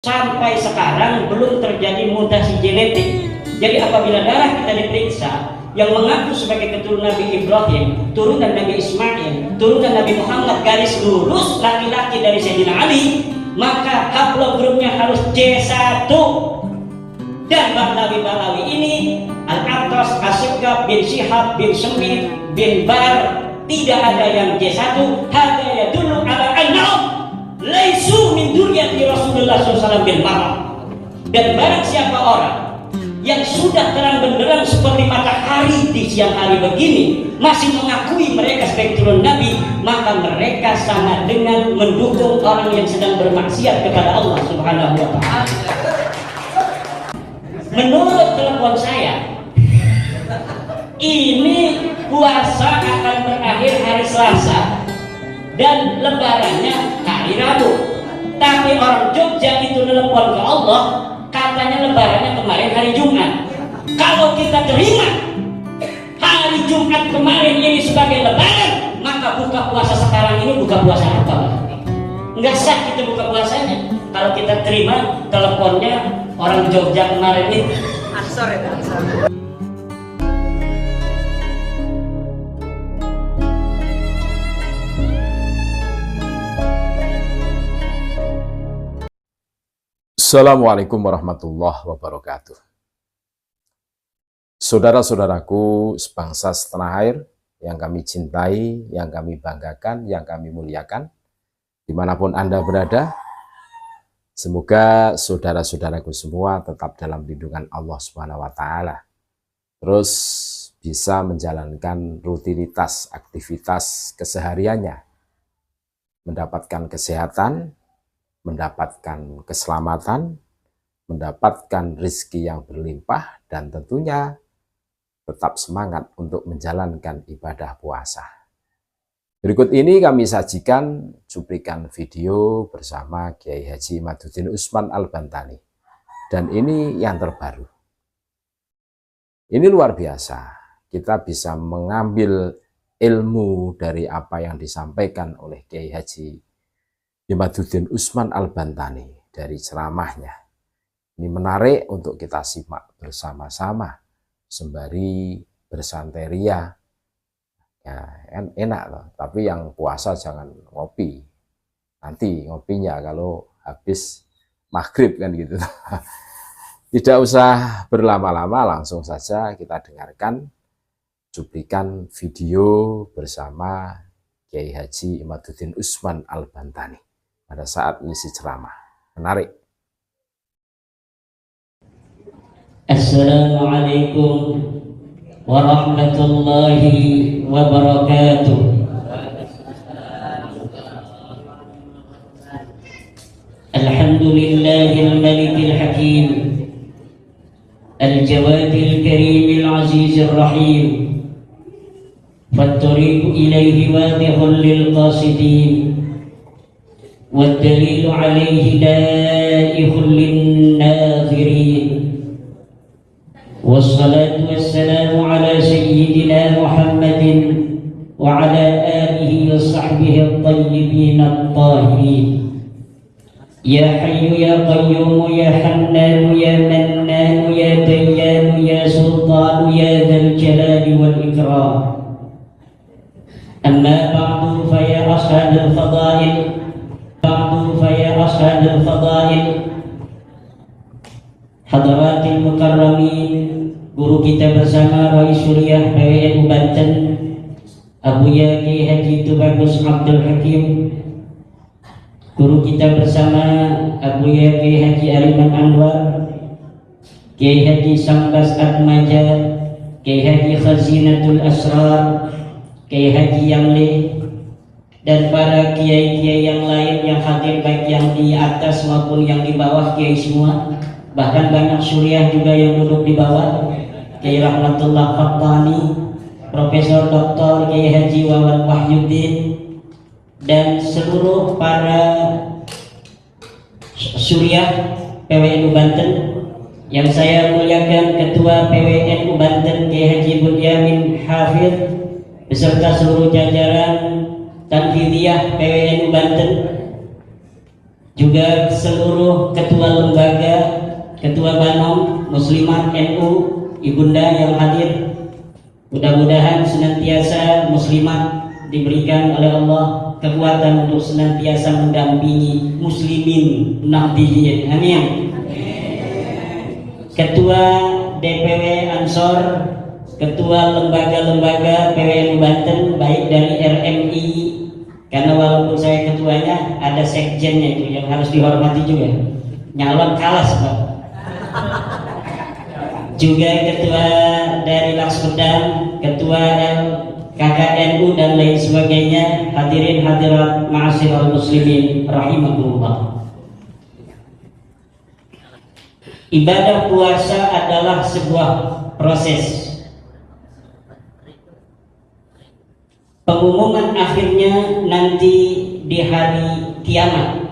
Sampai sekarang belum terjadi mutasi genetik. Jadi apabila darah kita diperiksa yang mengaku sebagai keturunan Nabi Ibrahim, turunan Nabi Ismail, turunan Nabi Muhammad garis lurus laki-laki dari Sayyidina Ali, maka haplogrupnya harus C1. Dan Nabi Balawi ini Al-Attas, Asyikab bin Syihab bin Semit bin Bar, tidak ada yang C1. Hada ya dulu ala annahum laisu min duryati Rasulullah SAW bil maram. Dan barang siapa orang yang sudah terang benderang seperti matahari di siang hari begini masih mengakui mereka sebagai turun Nabi, maka mereka sama dengan mendukung orang yang sedang bermaksiat kepada Allah Subhanahu wa Ta'ala. Menurut telepon saya, ini puasa akan berakhir hari Selasa dan lebarannya hari Rabu. Tapi orang Jogja itu telepon ke Allah, katanya lebarannya kemarin hari Jumat. Kalau kita terima hari Jumat kemarin ini sebagai lebaran, maka buka puasa sekarang ini buka puasa apa? Enggak sah kita buka puasanya kalau kita terima teleponnya orang Jogja kemarin itu. Ansor itu, ansor. Assalamualaikum warahmatullahi wabarakatuh. Saudara-saudaraku sebangsa setanah air yang kami cintai, yang kami banggakan, yang kami muliakan, dimanapun Anda berada, semoga saudara-saudaraku semua tetap dalam lindungan Allah Subhanahu wa Ta'ala, terus bisa menjalankan rutinitas aktivitas kesehariannya, mendapatkan kesehatan, mendapatkan keselamatan, mendapatkan rezeki yang berlimpah, dan tentunya tetap semangat untuk menjalankan ibadah puasa. Berikut ini kami sajikan cuplikan video bersama Kiai Haji Imaduddin Usman Al-Bantani, dan ini yang terbaru. Ini luar biasa, kita bisa mengambil ilmu dari apa yang disampaikan oleh Kiai Haji Imaduddin Usman Al-Bantani dari ceramahnya. Ini menarik untuk kita simak bersama-sama sembari bersanteria. Ya, enak loh. Tapi yang puasa jangan ngopi. Nanti ngopinya kalau habis maghrib kan gitu. Tidak usah berlama-lama, langsung saja kita dengarkan cuplikan video bersama Kiai Haji Imaduddin Usman Al-Bantani pada saat mengisi ceramah. Menarik. Assalamualaikum warahmatullahi wabarakatuh. Alhamdulillahil malikil hakim, al-jawadil karimil azizir rahim, fattariqu ilaihi wadihun lil qasidin, والدليل عليه لائح للناظرين. والصلاة والسلام على سيدنا محمد وعلى آله وصحبه الطيبين الطاهرين. يا حي يا قيوم يا حنان يا منان يا ديان يا سلطان يا ذا الجلال والإكرام. أما بعد فيا أصحاب الفضائل فيا أصحاب الفضائل Hadratil Mukarramin, guru kita bersama Rais Suriah PWNU Banten Abu Yaki Haji Tubagus Abdul Hakim, guru kita bersama Abu Yaki Haji Aliman Anwar, Kiai Haji Sambas Atmaja, Kiai Haji Khazinatul Asrar, Kiai Haji Yamli, dan para kiai-kiai yang lain yang hadir, baik yang di atas maupun yang di bawah, kiai semua, bahkan banyak suriah juga yang duduk di bawah, Kiai Rahmatullah Fattani, Profesor Dr. Kiai Haji Wawan Wahyuddin, dan seluruh para suriah PWNU Banten yang saya muliakan, Ketua PWNU Banten Kiai Haji Bunyamin Hafidh beserta seluruh jajaran Tanfidiyah PWNU Banten, juga seluruh ketua lembaga, ketua Banom, Muslimat NU, Ibunda yang hadir. Mudah-mudahan senantiasa muslimat diberikan oleh Allah kekuatan untuk senantiasa mendampingi muslimin nahdiyin. Amin. Ketua DPW Ansor, ketua lembaga-lembaga PWNU Banten, baik dari RMI, karena walaupun saya ketuanya ada sekjennya itu yang harus dihormati juga, nyalon kalah sebab. Juga ketua dari Laksudam, ketua KKNU dan lain sebagainya, hadirin hadirat ma'asyiral muslimin rahimakumullah. Ibadah puasa adalah sebuah proses. Pengumuman akhirnya nanti di hari kiamat.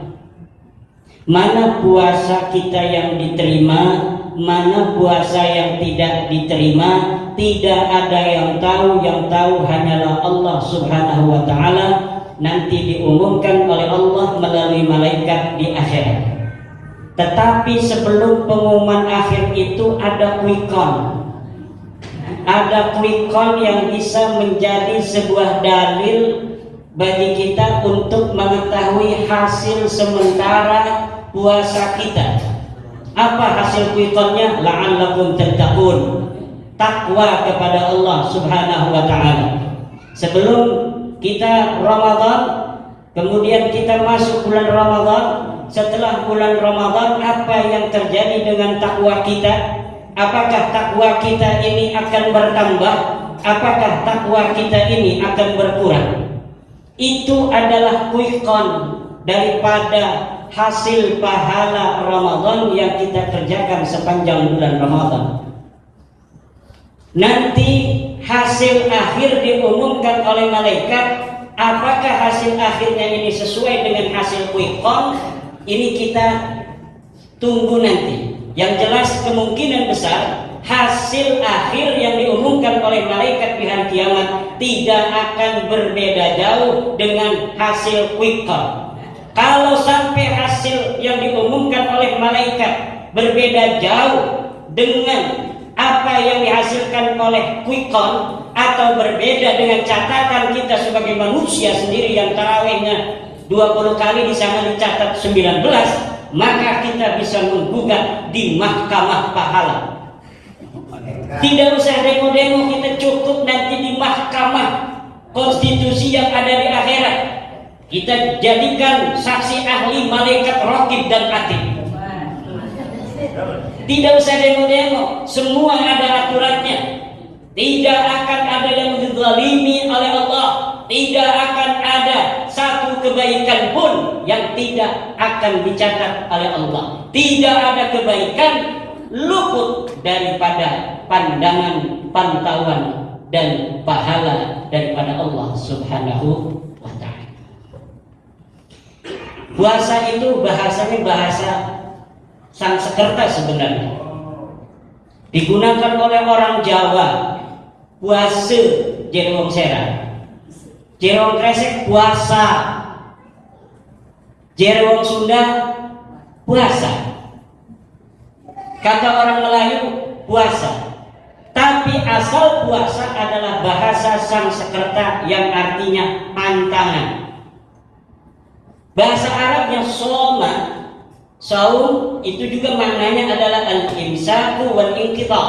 Mana puasa kita yang diterima, mana puasa yang tidak diterima, tidak ada yang tahu hanyalah Allah Subhanahu wa taala. Nanti diumumkan oleh Allah melalui malaikat di akhirat. Tetapi sebelum pengumuman akhir itu ada quick count. Ada quick count yang bisa menjadi sebuah dalil bagi kita untuk mengetahui hasil sementara puasa kita. Apa hasil quick count-nya? La'allakum tattaqun. Takwa kepada Allah Subhanahu wa taala. Sebelum kita Ramadan, kemudian kita masuk bulan Ramadan, setelah bulan Ramadan apa yang terjadi dengan takwa kita? Apakah takwa kita ini akan bertambah? Apakah takwa kita ini akan berkurang? Itu adalah quick count daripada hasil pahala Ramadan yang kita kerjakan sepanjang bulan Ramadan. Nanti hasil akhir diumumkan oleh malaikat. Apakah hasil akhirnya ini sesuai dengan hasil quick count? Ini kita tunggu nanti. Yang jelas kemungkinan besar hasil akhir yang diumumkan oleh malaikat di hari kiamat tidak akan berbeda jauh dengan hasil quick count. Kalau sampai hasil yang diumumkan oleh malaikat berbeda jauh dengan apa yang dihasilkan oleh quick count, atau berbeda dengan catatan kita sebagai manusia sendiri yang tarawihnya 20 kali di sana dicatat 19, maka kita bisa menggugat di mahkamah pahala. Tidak usah demo-demo, kita cukup nanti di mahkamah konstitusi yang ada di akhirat. Kita jadikan saksi ahli malaikat raqib dan atid. Tidak usah demo-demo, semua ada aturannya. Tidak akan ada yang dizalimi oleh Allah. Tidak akan ada satu kebaikan pun yang tidak akan dicatat oleh Allah. Tidak ada kebaikan luput daripada pandangan, pantauan dan pahala daripada Allah Subhanahu wa ta'ala. Puasa itu bahasanya bahasa Sanskerta sebenarnya. Digunakan oleh orang Jawa puasa jerwong serang. Jerwong kresek puasa, jerwong Sunda puasa. Kata orang Melayu puasa. Tapi asal puasa adalah bahasa Sanskerta yang artinya pantangan. Bahasa Arabnya soma, saum, itu juga maknanya adalah al-imsaku wal inqita,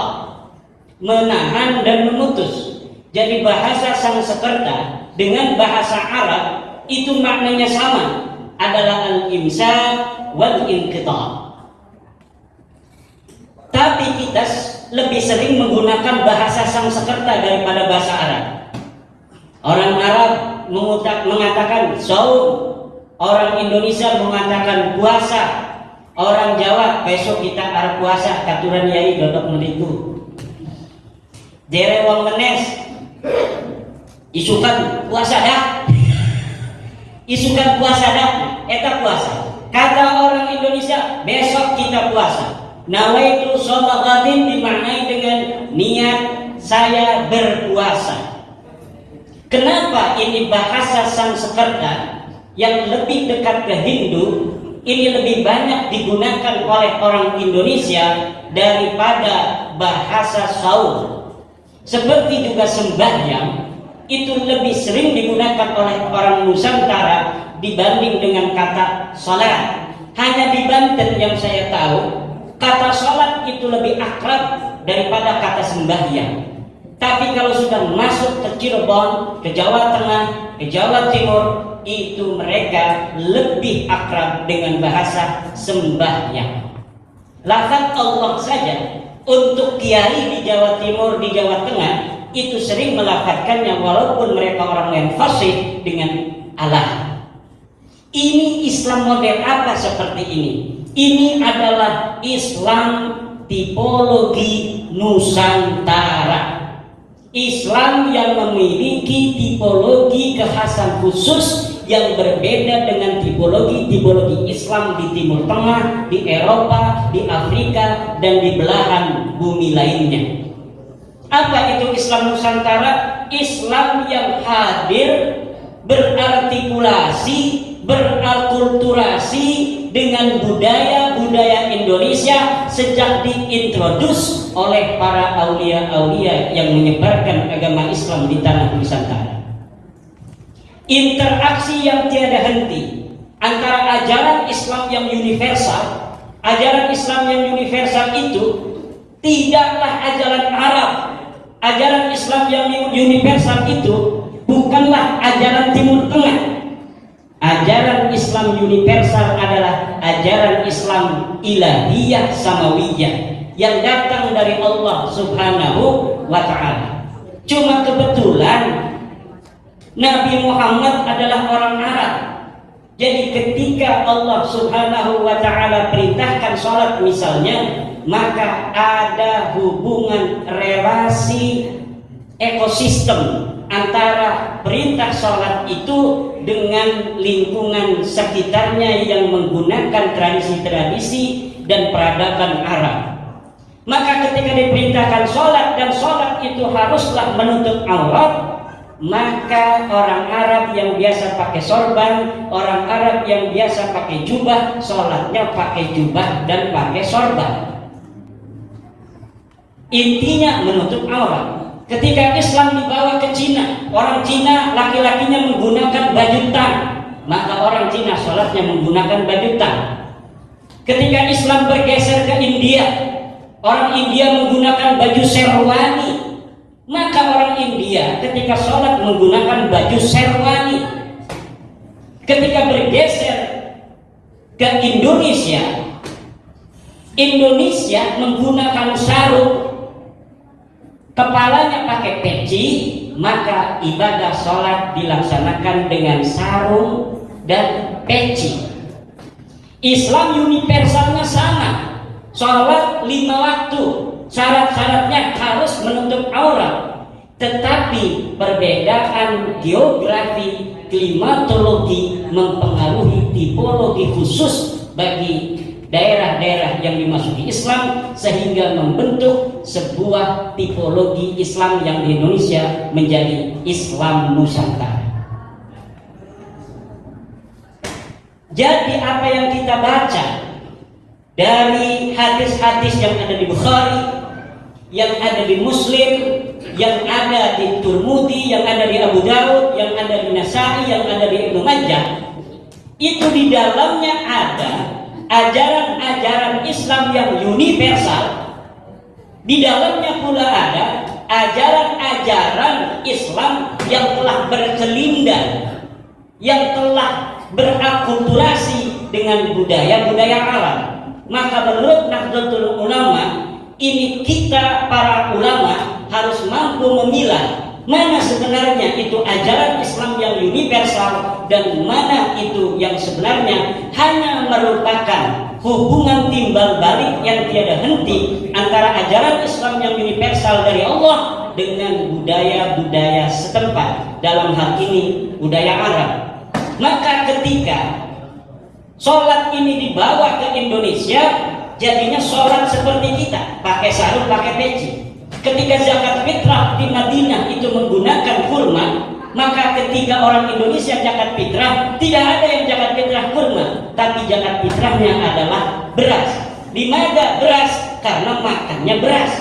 menahan dan memutus. Jadi bahasa Sanskerta dengan bahasa Arab itu maknanya sama, adalah al-imsak wal inqita. Tapi kita lebih sering menggunakan bahasa Sanskerta daripada bahasa Arab. Orang Arab mengatakan saum, orang Indonesia mengatakan puasa, orang Jawa besok kita arep puasa, katuran yai dodok meniku. Jere wong menes isukan puasa dah. Isukan puasa dah, eta puasa. Kata orang Indonesia, besok kita puasa. Nawaitu shoma ghadin dimaknai dengan niat saya berpuasa. Kenapa ini bahasa Sanskerta yang lebih dekat ke Hindu? ini lebih banyak digunakan oleh orang Indonesia daripada bahasa Saud. Seperti juga sembahyang itu lebih sering digunakan oleh orang Nusantara dibanding dengan kata salat. Hanya di Banten yang saya tahu, kata salat itu lebih akrab daripada kata sembahyang. Tapi kalau sudah masuk ke Cirebon, ke Jawa Tengah, ke Jawa Timur, itu mereka lebih akrab dengan bahasa sembahyang. Lafaz Allah saja untuk kiai di Jawa Timur, di Jawa Tengah itu sering melafazkannya walaupun mereka orang yang fasih dengan Allah. Ini Islam model apa seperti ini? Ini adalah Islam tipologi Nusantara. Islam yang memiliki tipologi kekhasan khusus yang berbeda dengan tipologi Islam di Timur Tengah, di Eropa, di Afrika, dan di belahan bumi lainnya. Apa itu Islam Nusantara? Islam yang hadir, berartikulasi, berakulturasi dengan budaya-budaya Indonesia sejak diintrodus oleh para aulia-aulia yang menyebarkan agama Islam di tanah Nusantara. Interaksi yang tiada henti antara ajaran Islam yang universal. Ajaran Islam yang universal itu tidaklah ajaran Arab. Ajaran Islam yang universal itu bukanlah ajaran Timur Tengah. Ajaran Islam universal adalah ajaran Islam ilahiyah samawiyah yang datang dari Allah Subhanahu wa ta'ala. Cuma kebetulan Nabi Muhammad adalah orang Arab. Jadi ketika Allah Subhanahu wa ta'ala perintahkan sholat misalnya, maka ada hubungan relasi ekosistem antara perintah sholat itu dengan lingkungan sekitarnya yang menggunakan tradisi-tradisi dan peradaban Arab. Maka ketika diperintahkan sholat dan sholat itu haruslah menutup aurat, maka orang Arab yang biasa pakai sorban, orang Arab yang biasa pakai jubah, sholatnya pakai jubah dan pakai sorban. Intinya menutup aurat. Ketika Islam dibawa ke Cina, orang Cina laki-lakinya menggunakan baju tan, maka orang Cina sholatnya menggunakan baju tan. Ketika Islam bergeser ke India, orang India menggunakan baju sherwani, maka orang India ketika sholat menggunakan baju sherwani. Ketika bergeser ke Indonesia, Indonesia menggunakan sarung, kepalanya pakai peci, maka ibadah sholat dilaksanakan dengan sarung dan peci. Islam universalnya sama, sholat 5 waktu, syarat-syaratnya harus menutup aurat. Tetapi perbedaan geografi, klimatologi mempengaruhi tipologi khusus bagi daerah-daerah yang dimasuki Islam sehingga membentuk sebuah tipologi Islam yang di Indonesia menjadi Islam Nusantara. Jadi apa yang kita baca dari hadis-hadis yang ada di Bukhari, yang ada di Muslim, yang ada di Turmudi, yang ada di Abu Daud, yang ada di Nasai, yang ada di Ibnu Majah, itu di dalamnya ada ajaran-ajaran Islam yang universal. Di dalamnya pula ada ajaran-ajaran Islam yang telah berkelindan, yang telah berakulturasi dengan budaya-budaya Arab. Maka menurut Nahdlatul Ulama, ini kita para ulama harus mampu memilah mana sebenarnya itu ajaran Islam yang universal dan mana itu yang sebenarnya hanya merupakan hubungan timbal balik yang tiada henti antara ajaran Islam yang universal dari Allah dengan budaya-budaya setempat, dalam hal ini budaya Arab. Maka ketika sholat ini dibawa ke Indonesia, jadinya sholat seperti kita, pakai sarung, pakai peci. Ketika zakat fitrah di Madinah itu menggunakan kurma, maka ketika orang Indonesia zakat fitrah tidak ada yang zakat fitrah kurma, tapi zakat fitrahnya adalah beras. Di mana beras? Karena makannya beras.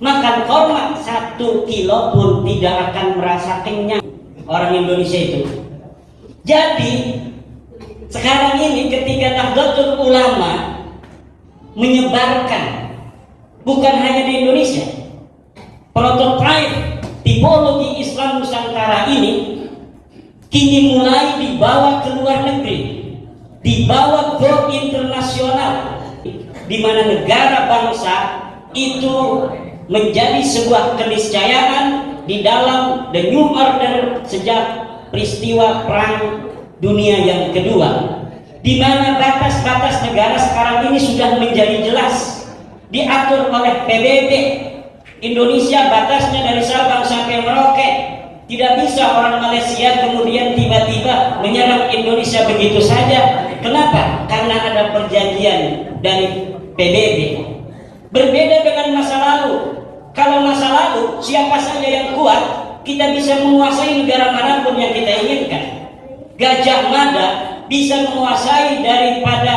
Makan korma 1 kilo pun tidak akan merasa kenyang orang Indonesia itu. Jadi sekarang ini ketika Nahdlatul Ulama menyebarkan, bukan hanya di Indonesia, prototipe tipologi Islam Nusantara ini kini mulai dibawa ke luar negeri, dibawa go internasional, di mana negara bangsa itu menjadi sebuah keniscayaan di dalam the new order sejak peristiwa perang dunia yang kedua, di mana batas-batas negara sekarang ini sudah menjadi jelas diatur oleh PBB. Indonesia batasnya dari Sabang sampai Merauke. Tidak bisa orang Malaysia kemudian tiba-tiba menyerang Indonesia begitu saja. Kenapa? Karena ada perjanjian dari PBB. Berbeda dengan masa lalu. Kalau masa lalu siapa saja yang kuat, kita bisa menguasai negara manapun yang kita inginkan. Gajah Mada bisa menguasai daripada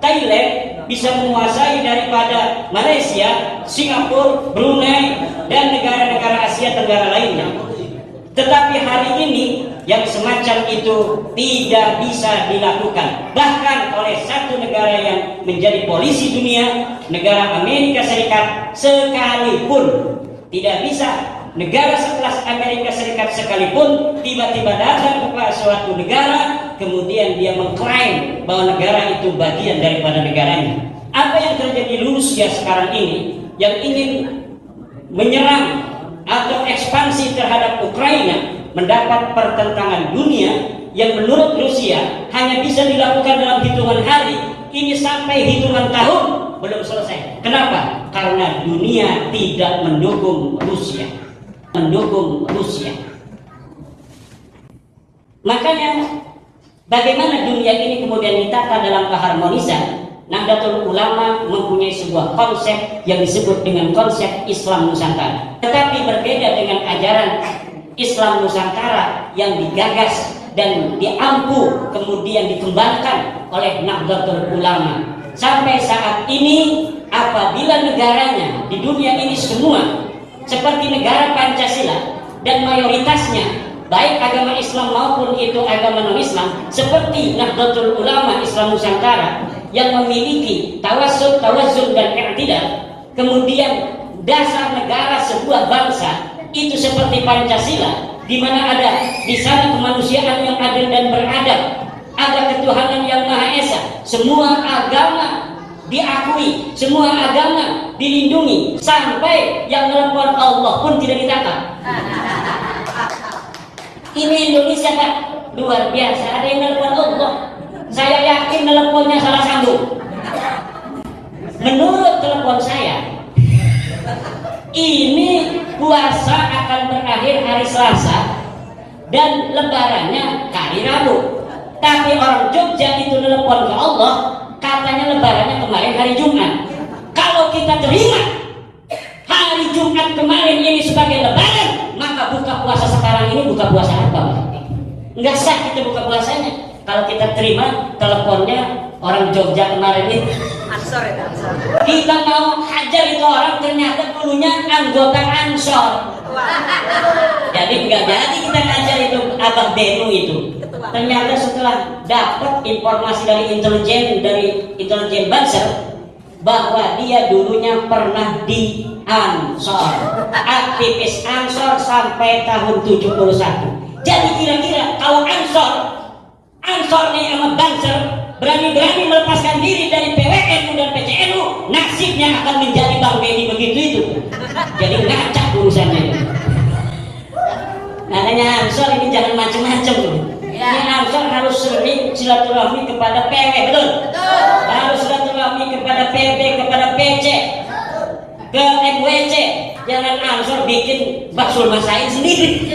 Thailand, bisa menguasai daripada Malaysia, Singapura, Brunei, dan negara-negara Asia Tenggara lainnya. Tetapi hari ini yang semacam itu tidak bisa dilakukan, bahkan oleh satu negara yang menjadi polisi dunia, negara Amerika Serikat sekalipun. Tidak bisa negara sekelas Amerika Serikat sekalipun tiba-tiba datang kepada suatu negara kemudian dia mengklaim bahwa negara itu bagian daripada negaranya. Apa yang terjadi di Rusia sekarang ini yang ingin menyerang atau ekspansi terhadap Ukraina mendapat pertentangan dunia yang menurut Rusia hanya bisa dilakukan dalam hitungan hari. Ini sampai hitungan tahun belum selesai. Kenapa? Karena dunia tidak mendukung Rusia. Makanya bagaimana dunia ini kemudian ditata dalam keharmonisan? Nahdlatul Ulama mempunyai sebuah konsep yang disebut dengan konsep Islam Nusantara. Tetapi berbeda dengan ajaran Islam Nusantara yang digagas dan diampu kemudian dikembangkan oleh Nahdlatul Ulama. Sampai saat ini apabila negaranya di dunia ini semua seperti negara Pancasila dan mayoritasnya baik agama Islam maupun itu agama non-Islam seperti Nahdlatul Ulama Islam Nusantara yang memiliki tawassul dan i'tidal, kemudian dasar negara sebuah bangsa itu seperti Pancasila, di mana ada di sana kemanusiaan yang adil dan beradab, ada ketuhanan yang Maha Esa, semua agama diakui, semua agama dilindungi, sampai yang nelpon Allah pun tidak ditangkap. Ini Indonesia Pak, luar biasa. Ada yang nelpon Allah, saya yakin teleponnya salah sambung. Menurut telepon saya, ini puasa akan berakhir hari Selasa dan lebarannya hari Rabu. Tapi orang Jogja itu telepon ke Allah, katanya lebarannya kemarin hari Jumat. Kalau kita terima hari Jumat kemarin ini sebagai lebaran, maka buka puasa sekarang ini buka puasa apa? Enggak sah kita buka puasanya. Kalau kita terima teleponnya orang Jogja kemarin ini, Ansor itu Ansor. kita mau hajar itu orang, ternyata dulunya anggota Ansor. Jadi nggak jadi kita ngajar itu Abah Benu itu. Ternyata setelah dapat informasi dari intelijen Banser bahwa dia dulunya pernah di Ansor, aktivis Ansor sampai tahun 71. Jadi kira-kira kalau Ansor nih sama Banser berani-berani melepaskan diri dari PWNU dan PCNU, nasibnya akan menjadi Bang Benny begitu itu. Jadi ngacak urusannya itu. Makanya Ansor ini jangan macam-macam. Ini Ansor harus sering silaturahmi kepada PW, betul? Harus silaturahmi kepada PB, kepada PC, ke MWC. Jangan Ansor bikin baksul masain sendiri.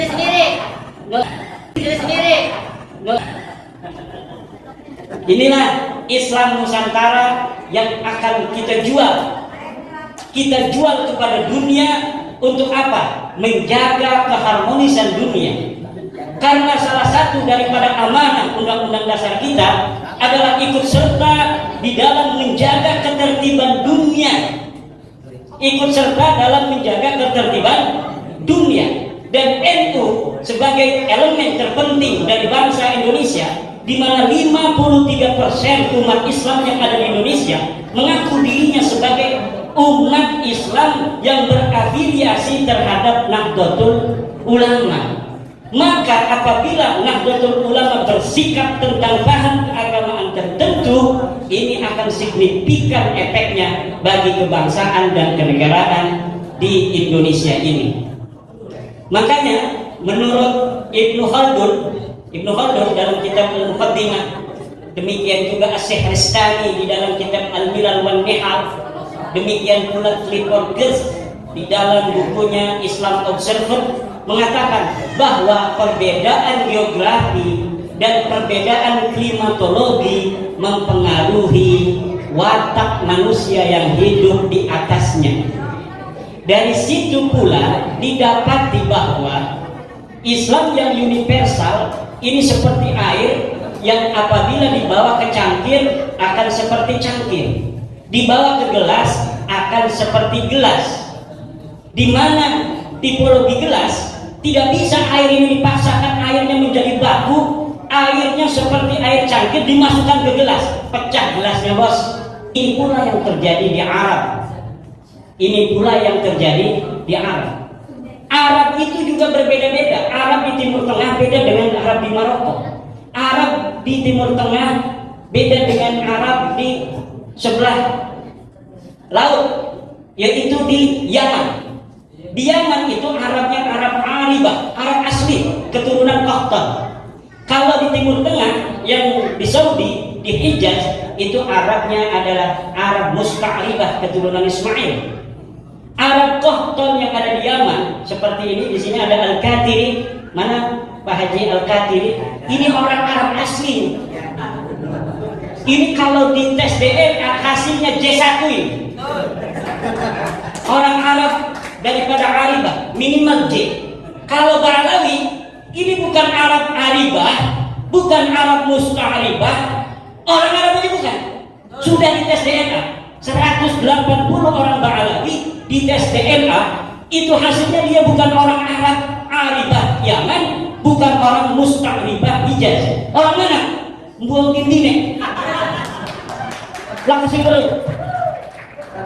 Inilah Islam Nusantara yang akan kita jual. Kita jual kepada dunia untuk apa? Menjaga keharmonisan dunia. Karena salah satu daripada amanah Undang-Undang Dasar kita adalah ikut serta di dalam menjaga ketertiban dunia. Ikut serta dalam menjaga ketertiban dunia. Dan NU sebagai elemen terpenting dari bangsa Indonesia, di mana 53% umat Islam yang ada di Indonesia mengaku dirinya sebagai umat Islam yang berafiliasi terhadap Nahdlatul Ulama. Maka apabila Nahdlatul Ulama bersikap tentang bahan keagamaan tertentu, ini akan signifikan efeknya bagi kebangsaan dan kenegaraan di Indonesia ini. Makanya menurut Ibnu Khaldun dalam kitab Al-Muqaddimah, demikian juga Asy-Syaikh Ristani di dalam kitab Al-Milal wan Nihal, demikian pula Clifford Geertz di dalam bukunya Islam Observer mengatakan bahwa perbedaan geografi dan perbedaan klimatologi mempengaruhi watak manusia yang hidup di atasnya. Dari situ pula didapati bahwa Islam yang universal ini seperti air yang apabila dibawa ke cangkir akan seperti cangkir, dibawa ke gelas akan seperti gelas, di mana tipologi gelas tidak bisa air ini dipaksakan airnya menjadi baku, airnya seperti air cangkir dimasukkan ke gelas, pecah gelasnya bos. Ini pula yang terjadi di Arab. Ini pula yang terjadi di Arab. Arab itu juga berbeda-beda. Arab di Timur Tengah beda dengan Arab di Maroko. Arab di Timur Tengah beda dengan Arab di sebelah laut, yaitu di Yaman. Di Yaman itu Arabnya Arab Aribah, Arab asli, keturunan Qahtan. Kalau di Timur Tengah yang di Saudi, di Hijaz, itu Arabnya adalah Arab Musta'ribah, keturunan Ismail. Arab Qahtan yang ada di Yaman seperti ini, di sini ada Al-Katiri. Mana Pak Haji Al-Katiri? Ini orang Arab asli. Ini kalau di tes DNA hasilnya J1 ini. Orang Arab daripada Aribah minimal J. Kalau Ba'alawi ini bukan Arab Aribah, bukan Arab Musta'ribah, orang Arab aja bukan. Sudah di tes DNA 180 orang Ba'alawi di tes DNA itu hasilnya dia bukan orang Arab Aribah Yaman, bukan orang Musta'ribah Hijaz. Orang mana? Buang Gindine. Langsung terus.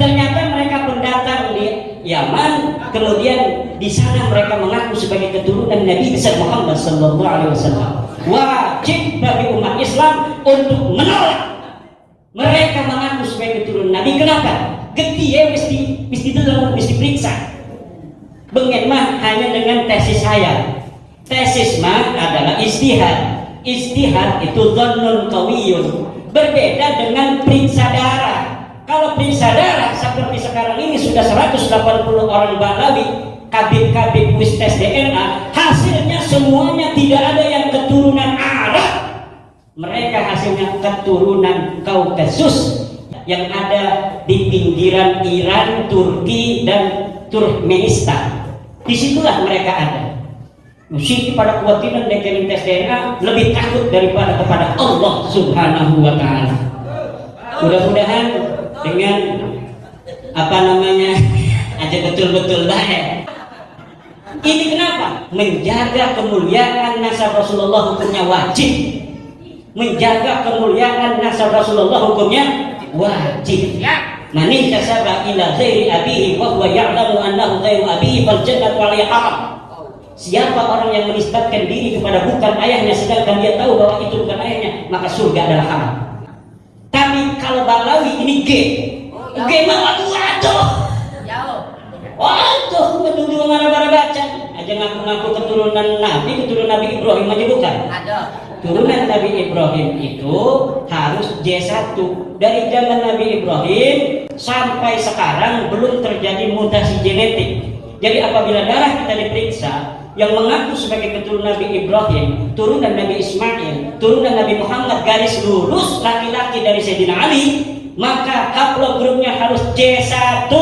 Ternyata mereka pendatang di Yaman, kemudian di sana mereka mengaku sebagai keturunan Nabi besar Muhammad sallallahu alaihi wasallam. Wajib bagi umat Islam untuk menolak mereka mengaku sebagai keturunan Nabi. Kenapa? Gede ya, mesti periksa. Bengen mah hanya dengan tesis saya. Tesis mah adalah istihad. Istihad itu dhannun qawiyun. Berbeda dengan periksa darah. Kalau periksa darah seperti sekarang ini sudah 180 orang Ba'alawi, kabin wis tes DNA, hasilnya semuanya tidak ada yang keturunan Arab. Mereka hasilnya keturunan Kaukasus yang ada di pinggiran Iran, Turki, dan Turkmenistan. Disitulah mereka ada. Musik pada kuatinan dengan tes DNA lebih takut daripada kepada Allah Subhanahu wa Ta'ala. Mudah-mudahan dengan aja betul-betul baik. Ini kenapa? Menjaga kemuliaan nasab Rasulullah hukumnya wajib. Menjaga kemuliaan nasab Rasulullah hukumnya wajib. Man intasaba ila ghairi abihi wa huwa ya'lamu annahu ghairu abihi fal jannatu alayhi haram. Siapa orang yang menisbatkan diri kepada bukan ayahnya sedangkan dia tahu bahwa itu bukan ayahnya, maka surga adalah haram. Tapi kalau Ba'alawi ini G mah waduh. Waduh, betul-betul mana baca aja ngaku-ngaku keturunan Nabi Ibrahim aja bukan. Ada. Turunan Nabi Ibrahim itu harus J1. Dari zaman Nabi Ibrahim sampai sekarang belum terjadi mutasi genetik. Jadi apabila darah kita diperiksa yang mengaku sebagai keturunan Nabi Ibrahim, turunan Nabi Ismail, turunan Nabi Muhammad garis lurus laki-laki dari Sayyidina Ali, maka haplogrupnya harus J1.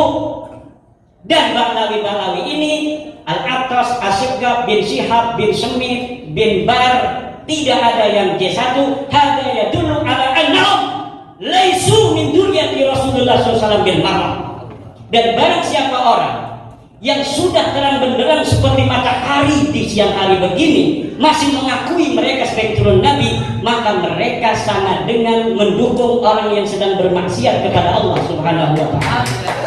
Dan Ba'alawi ini Al-Attas, Asyqab bin Syihab bin Semit bin Bar, tidak ada yang J1. Hada yadullu ala laisu min dzurriyyati Rasulullah SAW bil maram. Dan barang siapa orang yang sudah terang benderang seperti matahari di siang hari begini masih mengakui mereka sebagai keturunan Nabi, maka mereka sama dengan mendukung orang yang sedang bermaksiat kepada Allah Subhanahu wa taala.